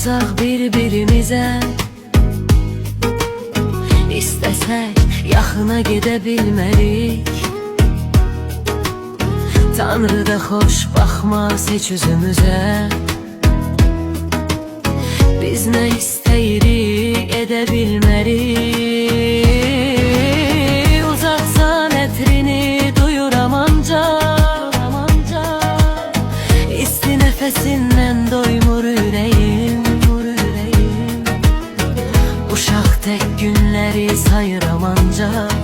uzaq bir-birimizə, İstəsək yaxına gedə bilmərik. Tanrı da xoş baxmaz heç üzümüzə. Biz nə istəyirik edə bilmərik. Uzaqsan ətrini duyuram ancaq, İsti nəfəsindən doymur ürəyim. Uşaq tək günləri sayıram ancaq,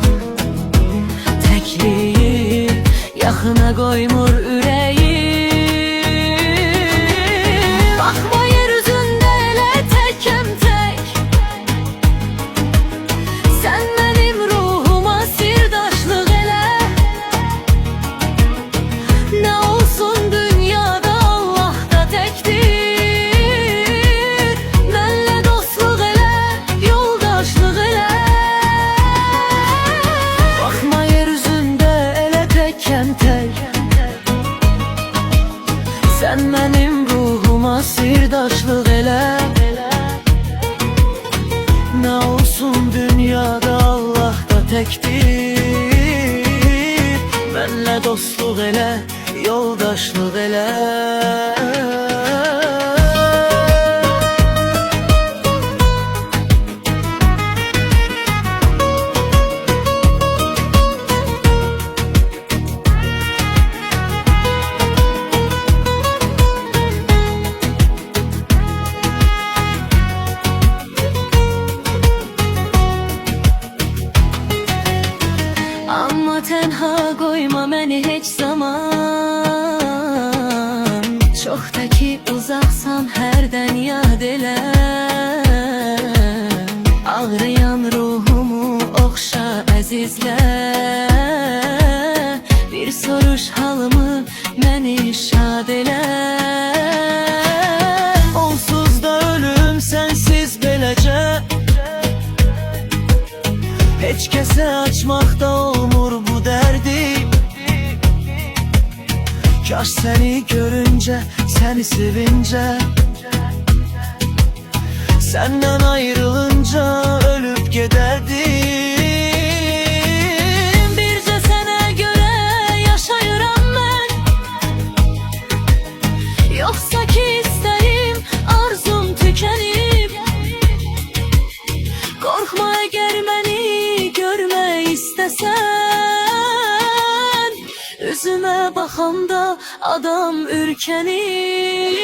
Təkliyi yaxına qoymur ürəyim. Baxma yer üzündə elə təkəm tək, Sən mənim ruhuma sirdaşlıq elə. Nə olsun dünyada Allah da təkdir, Mənlə dostluq elə, yoldaşlıq elə. Baxma yer üzündə elə təkəm tək, Sən mənim ruhuma sirdaşlıq elə. Nə olsun dünyada Allah da təkdir, Mənlə dostluq elə, yoldaşlıq elə. Amma tənha qoyma məni heç zaman, Çox da ki uzaqsan hərdən yad elə. Ağrıyan ruhumu oxşa əzizlə, Bir soruş halımı məni şad elə. Onsuz da ölüm sənsiz beləcə, Heç kəsə açmaqda olmur bu dərdi. Kaş səni görüncə, səni sevincə, Səndən ayrılınca ölüb gedərdim. Bircə sənə görə yaşayıram mən, Yoxsa ki istəyim, arzum tükənib. Qorxma əgər məni görmək istəsən, Üzümə baxanda adam ürkənir.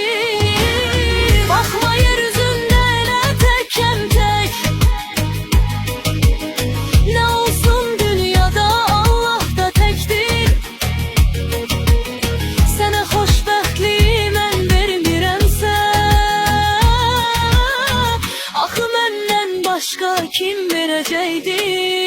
Baxma yer üzündə elə təkəm tək, Nə olsun dünyada Allah da təkdir, Sənə xoşbəxtliyi mən vermirəmsə, Axı məndən başqa kim verəcəkdir?